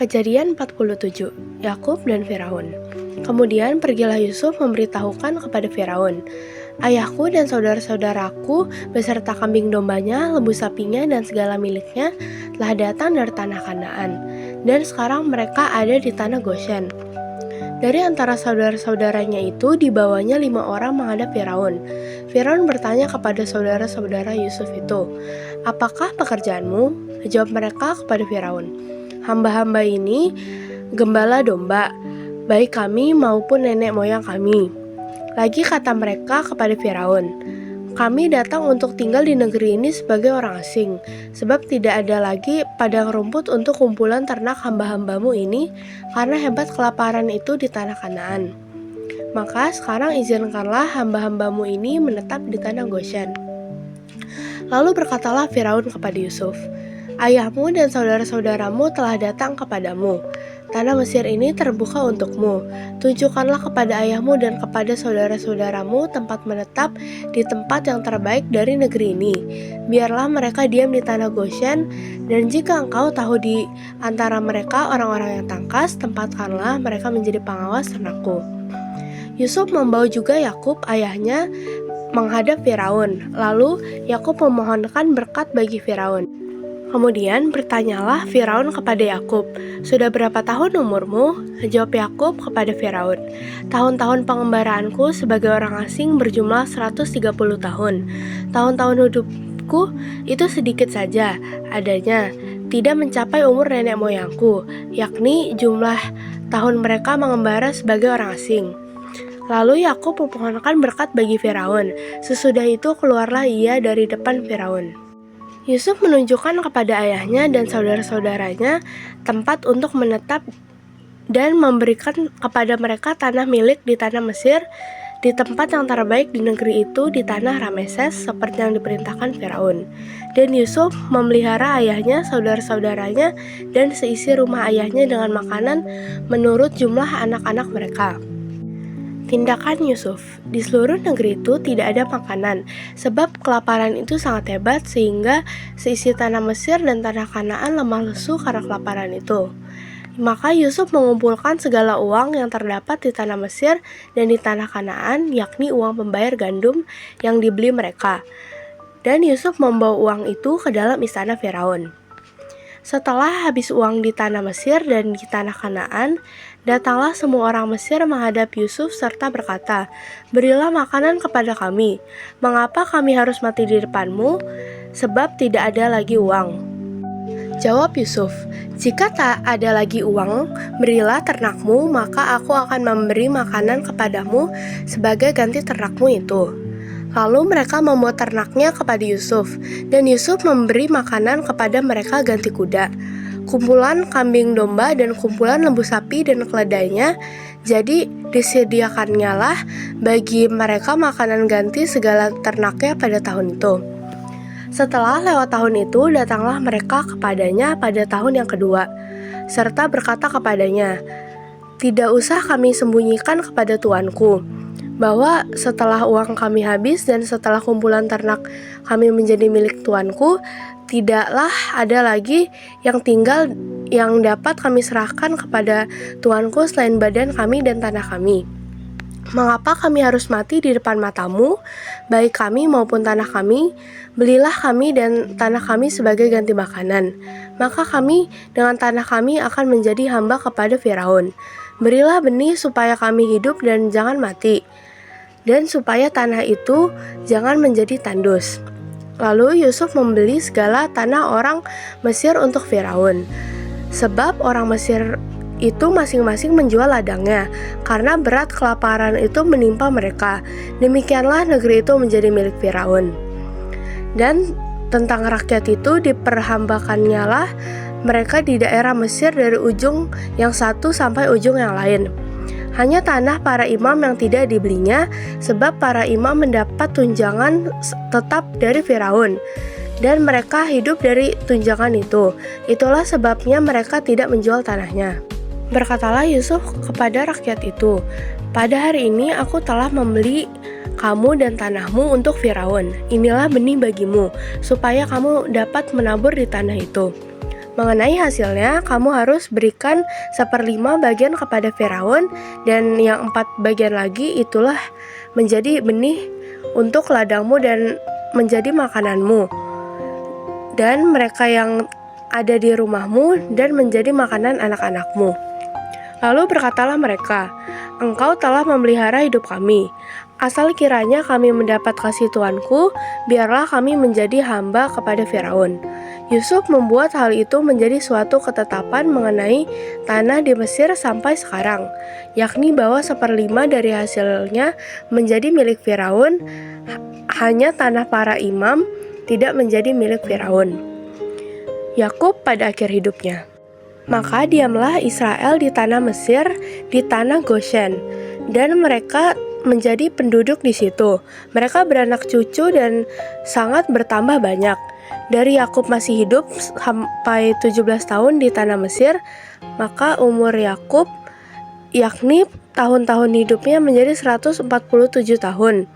Kejadian 47, Yakub dan Firaun. Kemudian pergilah Yusuf memberitahukan kepada Firaun, "Ayahku dan saudara-saudaraku beserta kambing dombanya, lembu sapinya, dan segala miliknya telah datang dari tanah Kanaan, dan sekarang mereka ada di tanah Goshen." Dari antara saudara-saudaranya itu dibawanya 5 orang menghadap Firaun. Firaun bertanya kepada saudara-saudara Yusuf itu, "Apakah pekerjaanmu?" Jawab mereka kepada Firaun, "Hamba-hamba ini gembala domba, baik kami maupun nenek moyang kami." Lagi kata mereka kepada Firaun, "Kami datang untuk tinggal di negeri ini sebagai orang asing, sebab tidak ada lagi padang rumput untuk kumpulan ternak hamba-hambamu ini, karena hebat kelaparan itu di tanah Kanaan. Maka sekarang izinkanlah hamba-hambamu ini menetap di tanah Goshen." Lalu berkatalah Firaun kepada Yusuf, "Ayahmu dan saudara-saudaramu telah datang kepadamu. Tanah Mesir ini terbuka untukmu. Tunjukkanlah kepada ayahmu dan kepada saudara-saudaramu tempat menetap di tempat yang terbaik dari negeri ini. Biarlah mereka diam di tanah Goshen, dan jika engkau tahu di antara mereka orang-orang yang tangkas, tempatkanlah mereka menjadi pengawas ternakku." Yusuf membawa juga Yakub ayahnya menghadap Firaun. Lalu Yakub memohonkan berkat bagi Firaun. Kemudian bertanyalah Firaun kepada Yakub, "Sudah berapa tahun umurmu?" Jawab Yakub kepada Firaun, "Tahun-tahun pengembaraanku sebagai orang asing berjumlah 130 tahun. Tahun-tahun hidupku itu sedikit saja adanya, tidak mencapai umur nenek moyangku, yakni jumlah tahun mereka mengembara sebagai orang asing." Lalu Yakub memohonkan berkat bagi Firaun. Sesudah itu keluarlah ia dari depan Firaun. Yusuf menunjukkan kepada ayahnya dan saudara-saudaranya tempat untuk menetap dan memberikan kepada mereka tanah milik di tanah Mesir, di tempat yang terbaik di negeri itu, di tanah Rameses, seperti yang diperintahkan Firaun. Dan Yusuf memelihara ayahnya, saudara-saudaranya, dan seisi rumah ayahnya dengan makanan menurut jumlah anak-anak mereka. Tindakan Yusuf. Di seluruh negeri itu tidak ada makanan, sebab kelaparan itu sangat hebat sehingga seisi tanah Mesir dan tanah Kanaan lemah lesu karena kelaparan itu. Maka Yusuf mengumpulkan segala uang yang terdapat di tanah Mesir dan di tanah Kanaan, yakni uang pembayar gandum yang dibeli mereka. Dan Yusuf membawa uang itu ke dalam istana Firaun. Setelah habis uang di tanah Mesir dan di tanah Kanaan, datanglah semua orang Mesir menghadap Yusuf serta berkata, "Berilah makanan kepada kami. Mengapa kami harus mati di depanmu? Sebab tidak ada lagi uang." Jawab Yusuf, "Jika tak ada lagi uang, berilah ternakmu, maka aku akan memberi makanan kepadamu sebagai ganti ternakmu itu." Lalu mereka membawa ternaknya kepada Yusuf, dan Yusuf memberi makanan kepada mereka ganti kuda, kumpulan kambing domba, dan kumpulan lembu sapi dan keledainya. Jadi disediakannya lah bagi mereka makanan ganti segala ternaknya pada tahun itu. Setelah lewat tahun itu, datanglah mereka kepadanya pada tahun yang kedua, serta berkata kepadanya, "Tidak usah kami sembunyikan kepada tuanku, bahwa setelah uang kami habis dan setelah kumpulan ternak kami menjadi milik tuanku, tidaklah ada lagi yang tinggal yang dapat kami serahkan kepada tuanku selain badan kami dan tanah kami. Mengapa kami harus mati di depan matamu, baik kami maupun tanah kami? Belilah kami dan tanah kami sebagai ganti makanan. Maka kami dengan tanah kami akan menjadi hamba kepada Firaun. Berilah benih supaya kami hidup dan jangan mati, dan supaya tanah itu jangan menjadi tandus." Lalu Yusuf membeli segala tanah orang Mesir untuk Firaun, sebab orang Mesir itu masing-masing menjual ladangnya, karena berat kelaparan itu menimpa mereka. Demikianlah negeri itu menjadi milik Firaun. Dan tentang rakyat itu diperhambakannya lah mereka di daerah Mesir dari ujung yang satu sampai ujung yang lain. Hanya tanah para imam yang tidak dibelinya, sebab para imam mendapat tunjangan tetap dari Firaun, dan mereka hidup dari tunjangan itu. Itulah sebabnya mereka tidak menjual tanahnya. Berkatalah Yusuf kepada rakyat itu, "Pada hari ini aku telah membeli kamu dan tanahmu untuk Firaun. Inilah benih bagimu, supaya kamu dapat menabur di tanah itu." Mengenai hasilnya, kamu harus berikan 1/5 bagian kepada Firaun, dan yang 4 bagian lagi itulah menjadi benih untuk ladangmu dan menjadi makananmu, dan mereka yang ada di rumahmu dan menjadi makanan anak-anakmu. Lalu berkatalah mereka, "Engkau telah memelihara hidup kami. Asal kiranya kami mendapat kasih Tuanku, biarlah kami menjadi hamba kepada Firaun." Yusuf membuat hal itu menjadi suatu ketetapan mengenai tanah di Mesir sampai sekarang, yakni bahwa 1/5 dari hasilnya menjadi milik Firaun, hanya tanah para imam tidak menjadi milik Firaun. Yakub pada akhir hidupnya. Maka diamlah Israel di tanah Mesir, di tanah Goshen, dan mereka menjadi penduduk di situ. Mereka beranak cucu dan sangat bertambah banyak. Dari Yakub masih hidup sampai 17 tahun di tanah Mesir, maka umur Yakub, yakni tahun-tahun hidupnya menjadi 147 tahun.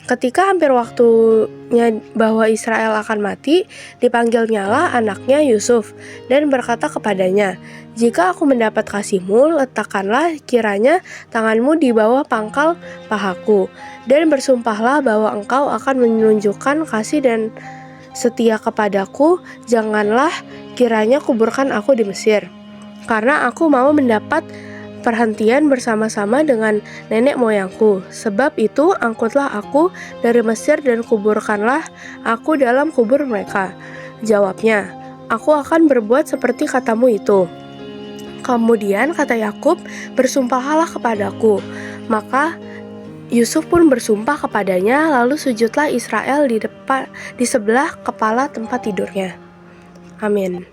Ketika hampir waktunya bahwa Israel akan mati, dipanggilnyalah anaknya Yusuf dan berkata kepadanya, "Jika aku mendapat kasihmu, letakkanlah kiranya tanganmu di bawah pangkal pahaku, dan bersumpahlah bahwa engkau akan menunjukkan kasih dan setia kepadaku. Janganlah kiranya kuburkan aku di Mesir, karena aku mau mendapat perhentian bersama-sama dengan nenek moyangku. Sebab itu angkutlah aku dari Mesir dan kuburkanlah aku dalam kubur mereka." Jawabnya, "Aku akan berbuat seperti katamu itu." Kemudian kata Yakub, "Bersumpahlah kepadaku." Maka Yusuf pun bersumpah kepadanya, lalu sujudlah Israel di sebelah kepala tempat tidurnya. Amin.